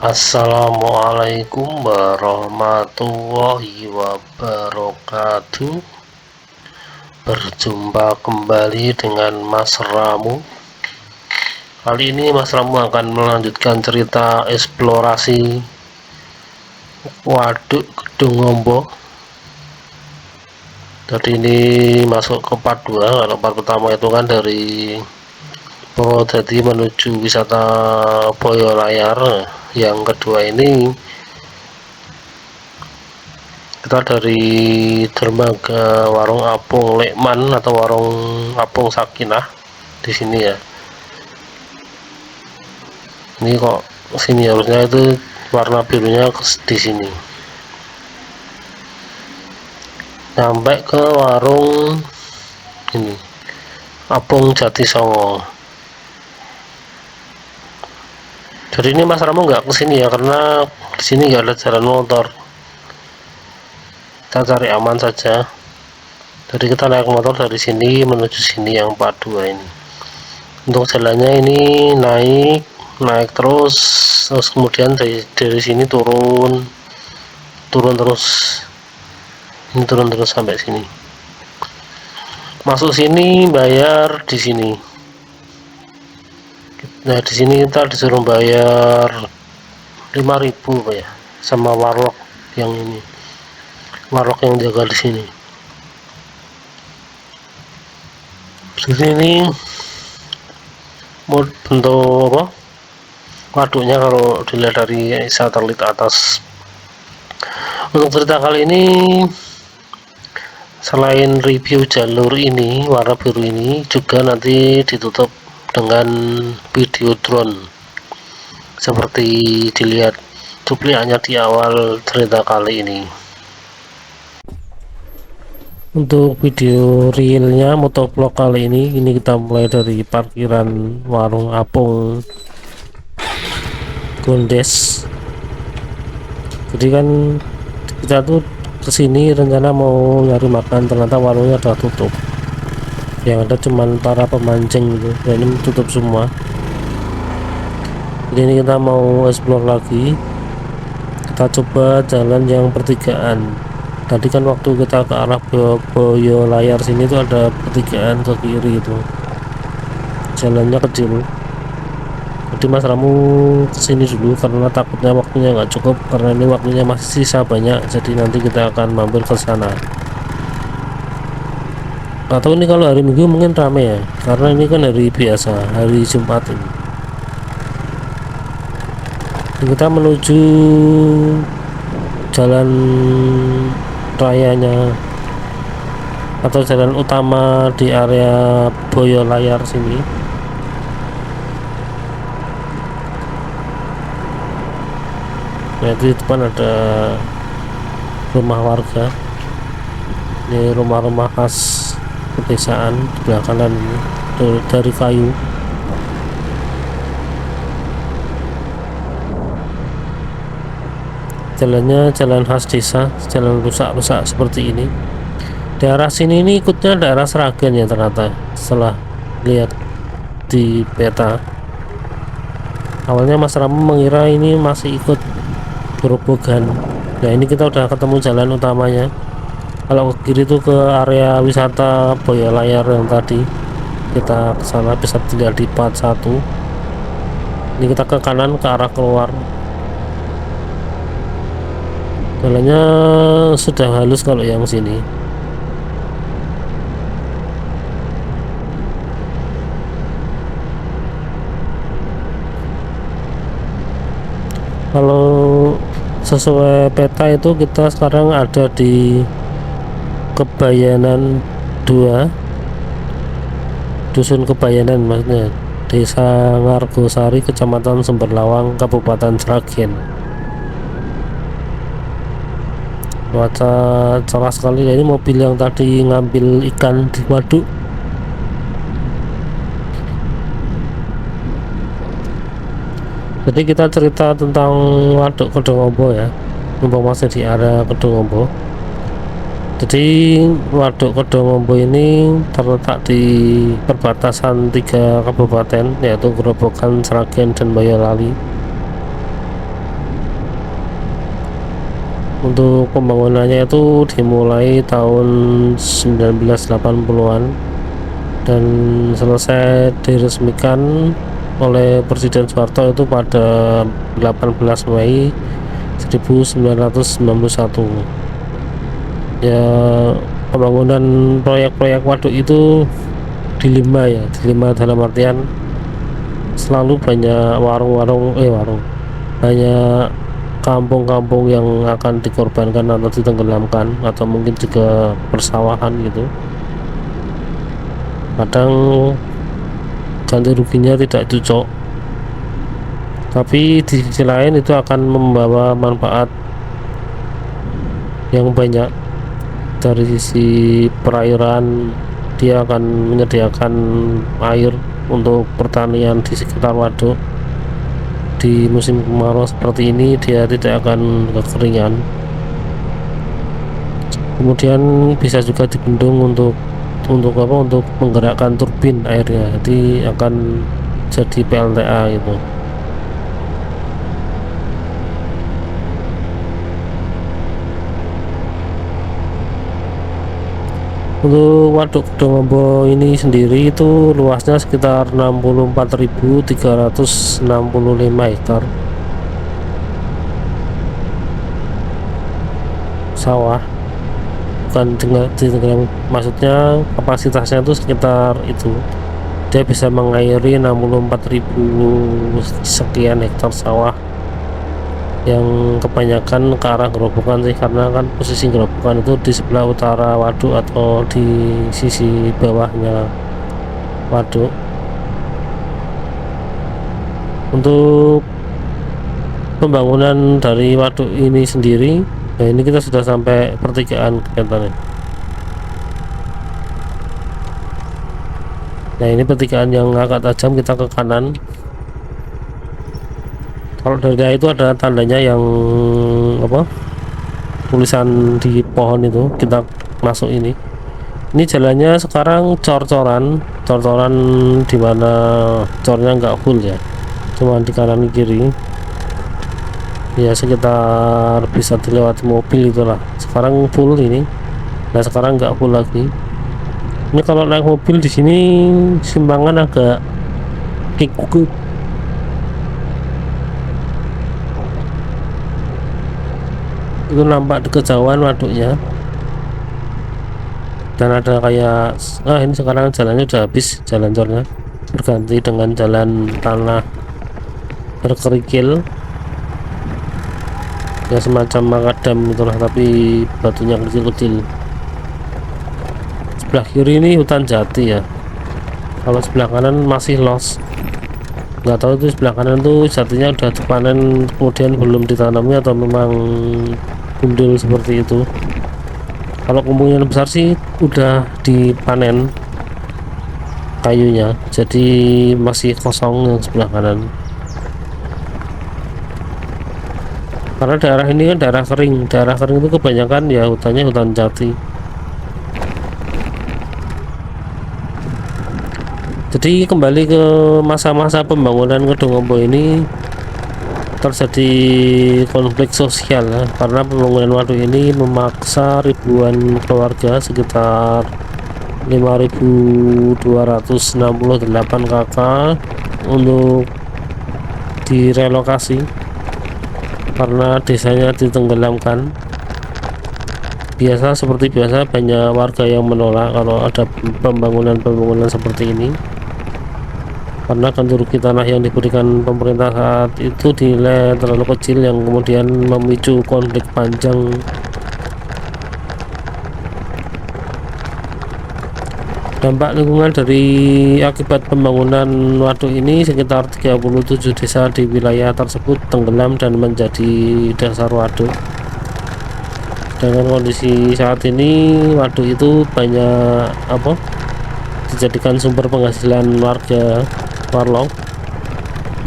Assalamualaikum warahmatullahi wabarakatuh. Berjumpa kembali dengan Mas Ramu. Kali ini Mas Ramu akan melanjutkan cerita eksplorasi Waduk Kedungombo. Jadi ini masuk ke part 2. Kalau part pertama itu kan dari Purwodadi menuju wisata Boyolayar. Yang kedua ini kita dari dermaga Warung Apung Lekman atau Warung Apung Sakinah di sini ya. Ini kok sini harusnya itu warna birunya di sini. Sampai ke warung ini Apung Jatisongo. Jadi ini Mas Ramu nggak kesini ya, karena di sini nggak ada jalan motor. Kita cari aman saja. Jadi kita naik motor dari sini menuju sini yang part 2 ini. Untuk jalannya ini naik terus kemudian dari sini turun terus. Ini turun terus sampai sini. Masuk sini bayar di sini. Nah di sini kita disuruh bayar 5.000 Pak ya, sama warlock yang ini, warlock yang jaga di sini. Di sini bentuk apa? Waduknya kalau dilihat dari satelit atas. Untuk cerita kali ini, selain review jalur ini warna biru ini, juga nanti ditutup dengan video drone seperti dilihat cuplikannya di awal cerita kali ini. Untuk video realnya motovlog kali ini kita mulai dari parkiran Warung Apung Gondes. Jadi kan kita tuh kesini rencana mau nyari makan, ternyata warungnya udah tutup. Yang ada cuman para pemancing gitu, dan ini tutup semua. Jadi ini kita mau explore lagi. Kita coba jalan yang pertigaan. Tadi kan waktu kita ke arah Boyolayar sini tuh ada pertigaan ke kiri itu, jalannya kecil. Jadi Mas Ramu kesini dulu karena takutnya waktunya nggak cukup, karena ini waktunya masih sisa banyak. Jadi nanti kita akan mampir ke sana. Atau ini kalau hari Minggu mungkin rame ya, karena ini kan hari biasa, hari Jumat ini. Kita menuju jalan rayanya atau jalan utama di area Boyolayar sini. Nah, di depan ada rumah warga. Ini rumah-rumah khas pedesaan di belah kanan ini dari kayu. Jalannya jalan khas desa, jalan rusak-rusak seperti ini. Daerah sini ini ikutnya daerah Sragen ya ternyata, setelah lihat di peta. Awalnya Mas Ramu mengira ini masih ikut Grobogan. Nah ini kita udah ketemu jalan utamanya. Kalau ke kiri itu ke area wisata Boyolayar yang tadi kita ke sana, bisa dilihat di part 1. Ini kita ke kanan ke arah keluar. Jalannya sudah halus kalau yang sini. Kalau sesuai peta itu kita sekarang ada di Kebayanan 2, Dusun Kebayanan maksudnya, Desa Ngargosari, Kecamatan Sumberlawang, Kabupaten Sragen. Cuaca cerah sekali. Ini mobil yang tadi ngambil ikan di waduk. Jadi kita cerita tentang Waduk Kedungombo ya, mumpung masih di area Kedungombo. Jadi Waduk Kedungombo ini terletak di perbatasan 3 kabupaten, yaitu Grobogan, Sragen, dan Boyolali. Untuk pembangunannya itu dimulai tahun 1980-an dan selesai diresmikan oleh Presiden Soeharto itu pada 18 Mei 1991. Ya, pembangunan proyek-proyek waduk itu dilema ya, dilema dalam artian selalu banyak warung banyak kampung-kampung yang akan dikorbankan atau ditenggelamkan, atau mungkin juga persawahan gitu. Kadang ganti ruginya tidak cocok, tapi di sisi lain itu akan membawa manfaat yang banyak. Dari sisi perairan, dia akan menyediakan air untuk pertanian di sekitar waduk. Di musim kemarau seperti ini dia tidak akan kekeringan. Kemudian bisa juga dibendung untuk menggerakkan turbin airnya, jadi akan jadi PLTA gitu. Untuk waduk Kedungombo ini sendiri itu luasnya sekitar 64.365 hektar sawah, bukan dengan maksudnya kapasitasnya itu sekitar itu, dia bisa mengairi 64.000 sekian hektar sawah, yang kebanyakan ke arah Gerobokan sih, karena kan posisi Gerobokan itu di sebelah utara waduk atau di sisi bawahnya waduk. Untuk pembangunan dari waduk ini sendiri, nah ini kita sudah sampai pertigaan kelihatannya. Nah ini pertigaan yang agak tajam, kita ke kanan. Kalau dari itu ada tandanya yang apa, tulisan di pohon itu, kita masuk ini jalannya sekarang cor-coran dimana cornya nggak full ya, cuma di kanan kiri ya, sekitar bisa dilewati mobil itulah. Sekarang full ini, nah sekarang nggak full lagi. Ini kalau naik mobil di sini simpangan agak kikuk, itu nampak di kejauhan waduknya. Dan ada kayak ini sekarang jalannya udah habis, jalan cornya berganti dengan jalan tanah berkerikil ya, semacam makadam itulah, tapi batunya kecil-kecil. Sebelah kiri ini hutan jati ya, kalau sebelah kanan masih los. Nggak tahu itu sebelah kanan tuh jatinya udah dipanen kemudian belum ditanami atau memang gundul seperti itu. Kalau kemungkinan besar sih udah dipanen kayunya, jadi masih kosong yang sebelah kanan. Karena daerah ini kan daerah kering itu kebanyakan ya hutannya hutan jati. Jadi kembali ke masa-masa pembangunan Kedungombo ini, terjadi konflik sosial ya, karena pembangunan waduk ini memaksa ribuan keluarga, sekitar 5.268 kakak untuk direlokasi karena desanya ditenggelamkan. Seperti biasa banyak warga yang menolak kalau ada pembangunan seperti ini, karena ganti rugi tanah yang diberikan pemerintah saat itu dinilai terlalu kecil, yang kemudian memicu konflik panjang. Dampak lingkungan dari akibat pembangunan waduk ini, sekitar 37 desa di wilayah tersebut tenggelam dan menjadi dasar waduk. Dengan kondisi saat ini, waduk itu banyak dijadikan sumber penghasilan warga Warlong.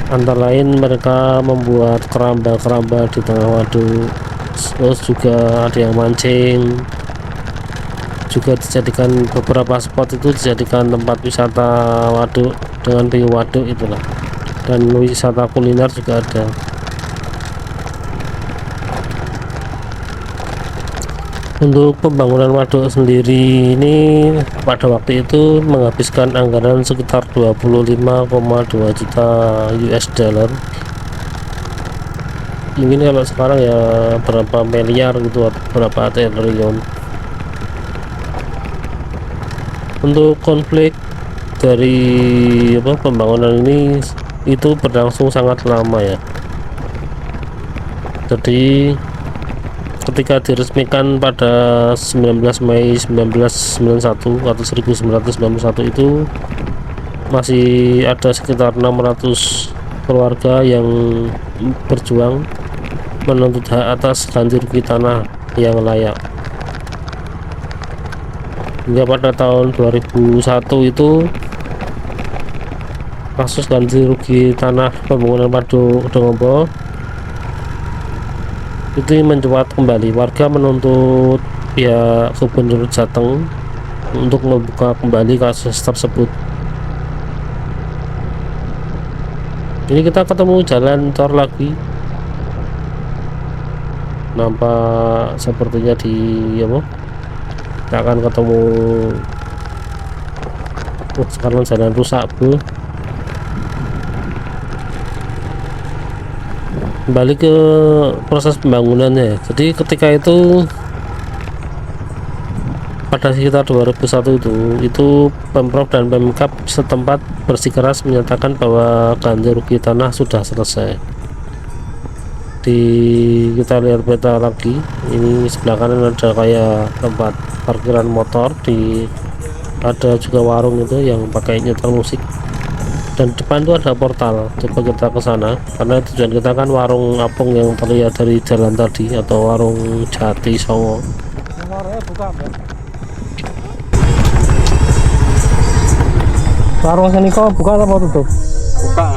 Antara lain mereka membuat keramba-keramba di tengah waduk, terus juga ada yang mancing, juga dijadikan beberapa spot itu dijadikan tempat wisata waduk dengan view waduk itulah, dan wisata kuliner juga ada. Untuk pembangunan waduk sendiri ini pada waktu itu menghabiskan anggaran sekitar 25,2 juta US dollar. Mungkin kalau sekarang ya berapa miliar gitu atau berapa triliun. Untuk konflik dari pembangunan ini itu berlangsung sangat lama ya. Jadi ketika diresmikan pada 19 Mei 1991 atau 1991 itu masih ada sekitar 600 keluarga yang berjuang menuntut hak atas ganti rugi tanah yang layak. Hingga pada tahun 2001 itu kasus ganti rugi tanah pembangunan Waduk Dongombo itu mencuat kembali. Warga menuntut pihak Gubernur Jateng untuk membuka kembali kasus tersebut. Ini kita ketemu jalan tol lagi, nampak sepertinya di kita akan ketemu sekarang jalan rusak bro. Kembali ke proses pembangunannya. Jadi ketika itu pada sekitar 2001 itu Pemprov dan Pemkab setempat bersikeras menyatakan bahwa ganti rugi tanah sudah selesai. Kita lihat peta lagi, ini sebelah kanan ada kayak tempat parkiran motor, ada juga warung itu yang pakai nyetel musik, dan depan itu ada portal. Coba kita ke sana karena tujuan kita kan warung apung yang terlihat dari jalan tadi, atau warung Jati Songo. Warung sini kok buka apa tutup? Buka.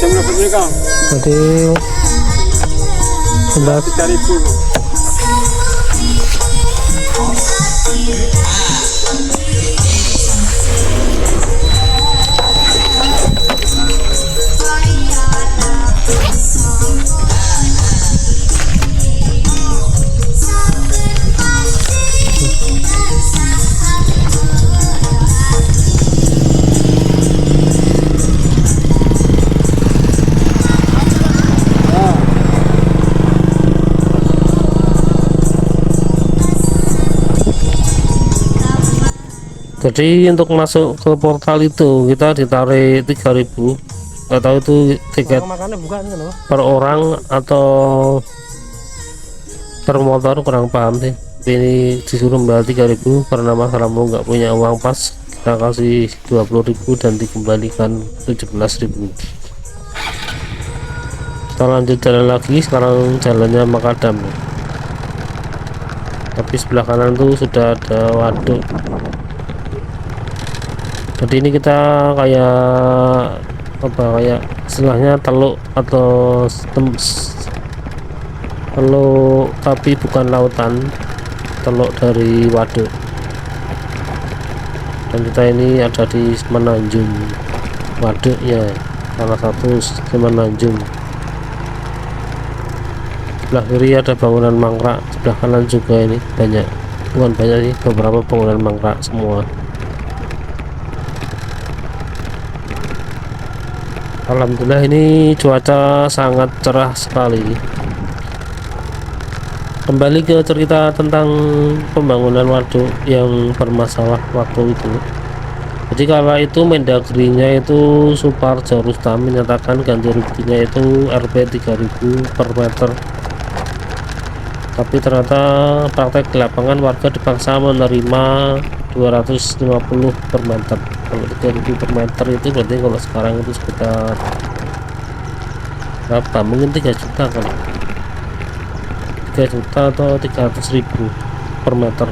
Jam berapa ini Kang? Jadi 3.000. Jadi untuk masuk ke portal itu kita ditarik 3.000, atau itu tiket per orang atau per motor, kurang paham sih. Ini disuruh bayar 3.000 karena masalahmu nggak punya uang pas, kita kasih 20.000 dan dikembalikan 17.000. Kita lanjut jalan lagi, sekarang jalannya Makadam, tapi sebelah kanan tuh sudah ada waduk. Jadi ini kita kayak istilahnya teluk atau teluk, tapi bukan lautan, teluk dari waduk. Dan kita ini ada di Semenanjung, waduknya salah satu Semenanjung. Sebelah kiri ada bangunan mangkrak, sebelah kanan juga ini bukan banyak sih, beberapa bangunan mangkrak semua. Alhamdulillah ini cuaca sangat cerah sekali. Kembali ke cerita tentang pembangunan waduk yang bermasalah waktu itu. Jadi kala itu Mendagrinya itu Suparjo Rustam menyatakan ganti ruginya itu Rp 3.000 per meter. Tapi ternyata praktek di lapangan warga dipaksa menerima 250 per meter. Kalau 3.000 per meter itu berarti kalau sekarang itu sekitar berapa? Mungkin 3 juta kan, 3 juta atau 300.000 per meter.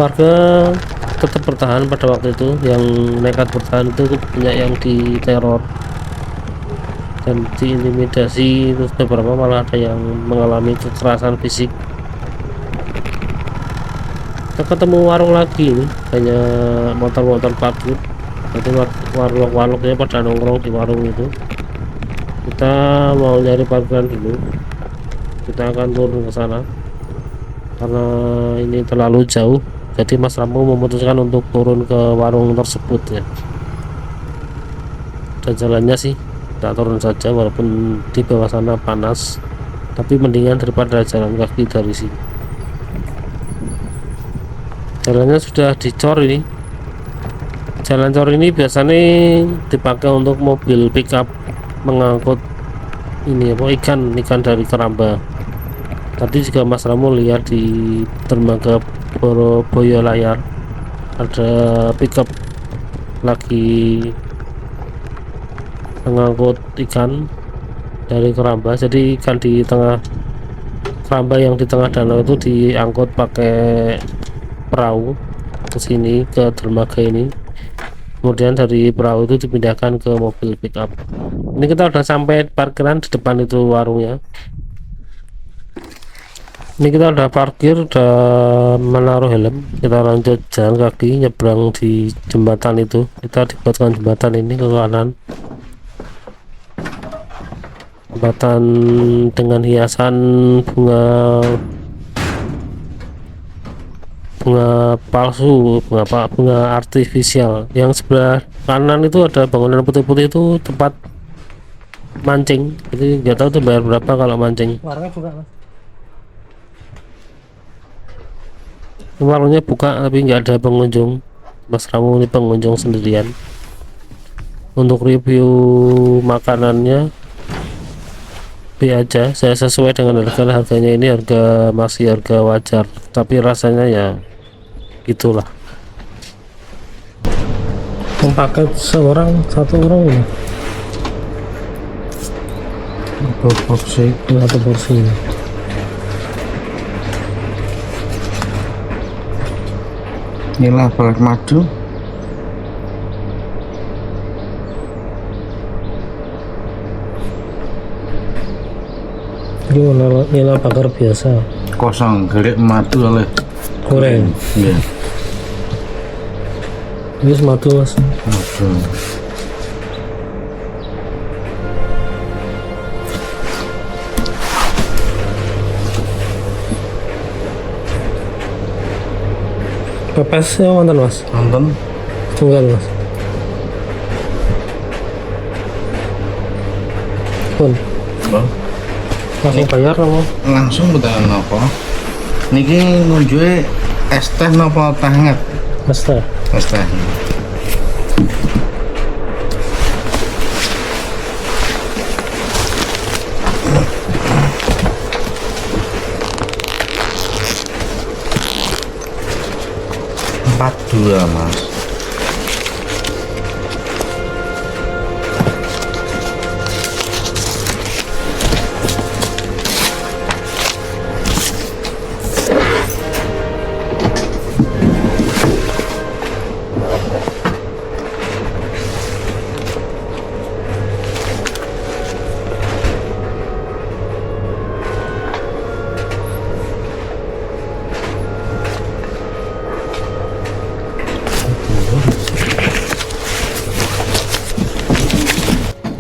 Warga tetap bertahan pada waktu itu. Yang nekat bertahan itu banyak yang diteror dan diintimidasi, terus beberapa malah ada yang mengalami kekerasan fisik. Kita ketemu warung lagi, ini banyak motor-motor parkir jadi warung-warungnya pada nongkrong di warung itu. Kita mau nyari parkiran dulu, kita akan turun ke sana karena ini terlalu jauh, jadi Mas Ramu memutuskan untuk turun ke warung tersebut ya. Dan jalannya sih kita turun saja walaupun di bawah sana panas, tapi mendingan daripada jalan kaki dari sini. Jalannya sudah dicor ini. Jalan cor ini biasanya dipakai untuk mobil pickup mengangkut ini apa ikan dari keramba. Tadi juga Mas Ramu lihat di dermaga Boyolayar ada pickup lagi mengangkut ikan dari keramba. Jadi ikan di tengah keramba yang di tengah danau itu diangkut pakai perahu ke sini ke dermaga ini, kemudian dari perahu itu dipindahkan ke mobil pickup. Ini kita udah sampai parkiran di depan itu warungnya. Ini kita udah parkir, udah menaruh helm, kita lanjut jalan kaki nyebrang di jembatan itu. Kita dibuatkan jembatan ini ke kanan, jembatan dengan hiasan bunga palsu, bunga artifisial. Yang sebelah kanan itu ada bangunan putih-putih, itu tempat mancing. Jadi nggak tahu tuh bayar berapa kalau mancing. Warungnya buka mas. Warungnya buka tapi nggak ada pengunjung. Mas Ramu ini pengunjung sendirian. Untuk review makanannya B aja, saya sesuai dengan harganya. Ini masih harga wajar, tapi rasanya ya gitulah. Paket seorang satu orang ini. Satu porsi. Satu porsi. Inilah beras madu. Ini nila bakar biasa. Kosong, gerik madu oleh Goreng. iya. Ini sematu mas. Madu. Pepesnya mantan mas. Nonton Tunggal mas. Pun langsung bayar apa? langsung betul nopo. Niki ngunjui es teh nopo teh hangat? Mas teh. Es teh. Empat dua mas.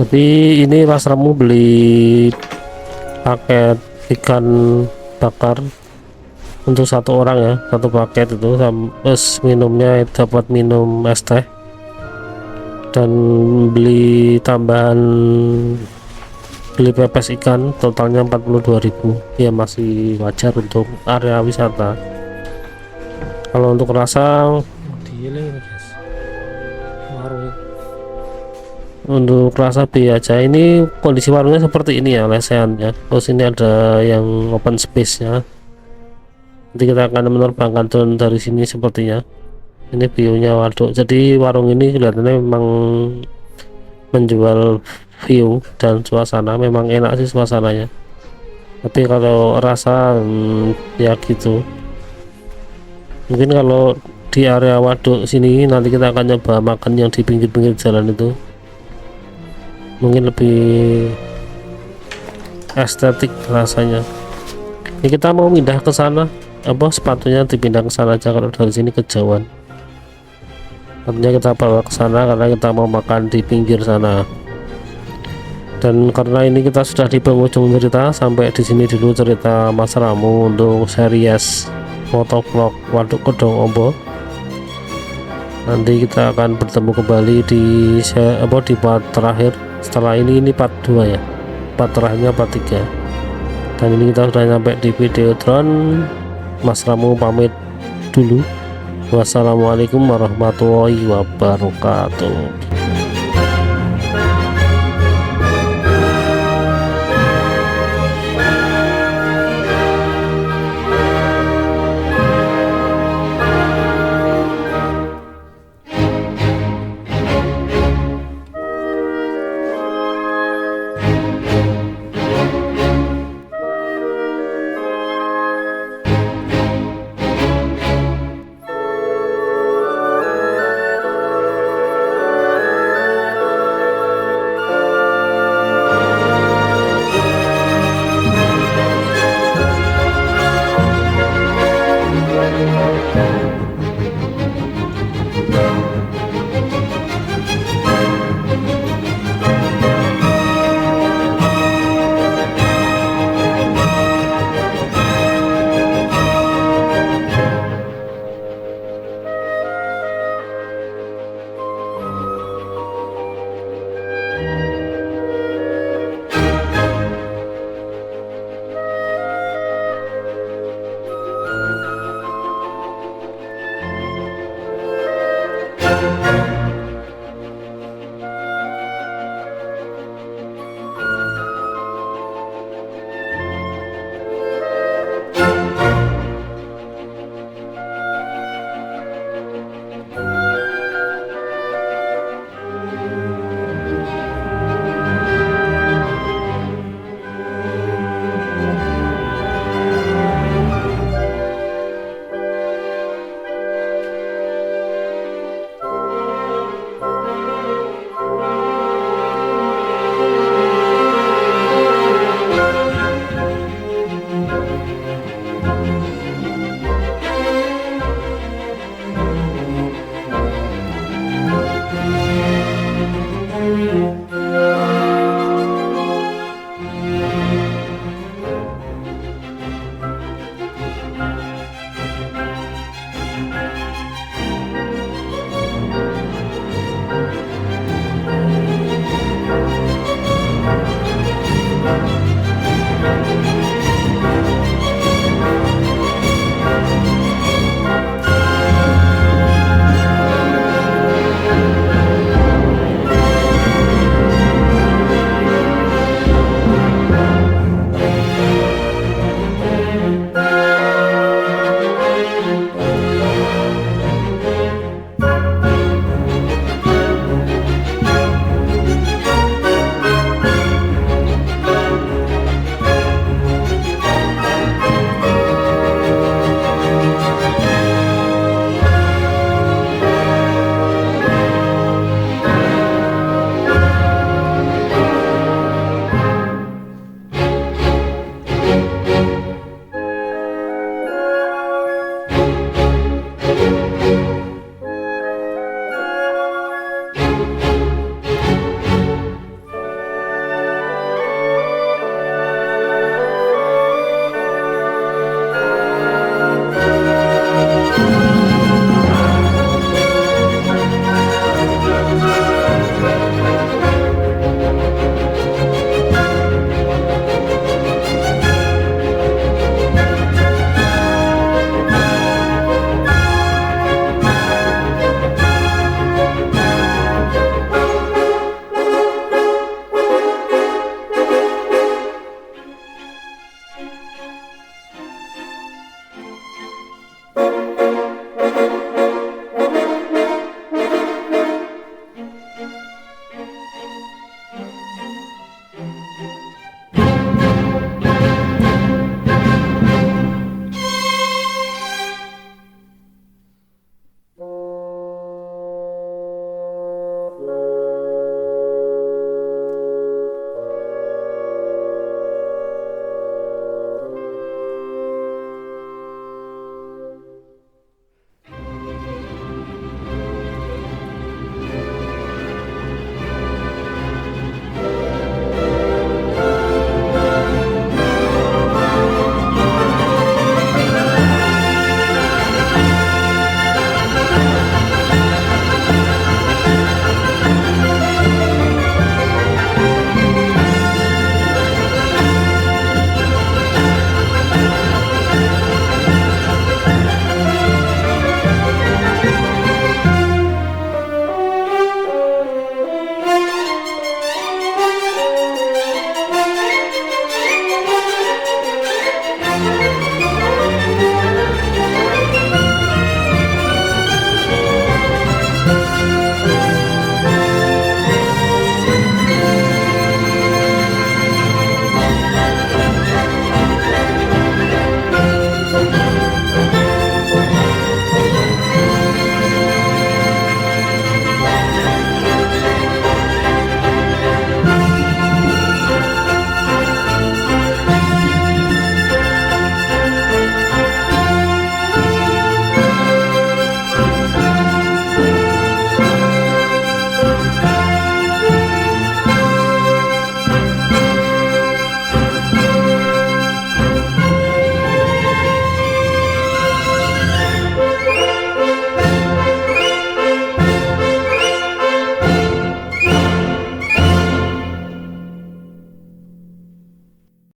Jadi ini Mas Ramu beli paket ikan bakar untuk satu orang ya, satu paket itu, terus minumnya dapat minum es teh, dan beli tambahan beli pepes ikan totalnya 42.000 ya, masih wajar untuk area wisata. Kalau untuk rasa Gila ini guys. Warung. untuk rasa B aja. Ini kondisi warungnya seperti ini ya, lesehan ya. Terus ini ada yang open space nya, nanti kita akan menerbangkan drone dari sini sepertinya. Ini view-nya waduk, jadi warung ini kelihatannya memang menjual view dan suasana. Memang enak sih suasananya, tapi kalau rasa ya gitu. Mungkin kalau di area waduk sini nanti kita akan coba makan yang di pinggir-pinggir jalan itu, mungkin lebih estetik rasanya. Ini kita mau pindah ke sana, apa sepatunya dipindah ke sana aja, kalau dari sini kejauhan. Artinya kita bawa ke sana karena kita mau makan di pinggir sana. Dan karena ini kita sudah di penghujung cerita, sampai di sini dulu cerita Mas Ramu untuk series motovlog Waduk Kedong Ombo. Nanti kita akan bertemu kembali di part terakhir. Setelah ini part 2 ya, part terakhirnya part 3. Dan ini kita sudah sampai di video drone. Mas Ramu pamit dulu. Wassalamualaikum warahmatullahi wabarakatuh.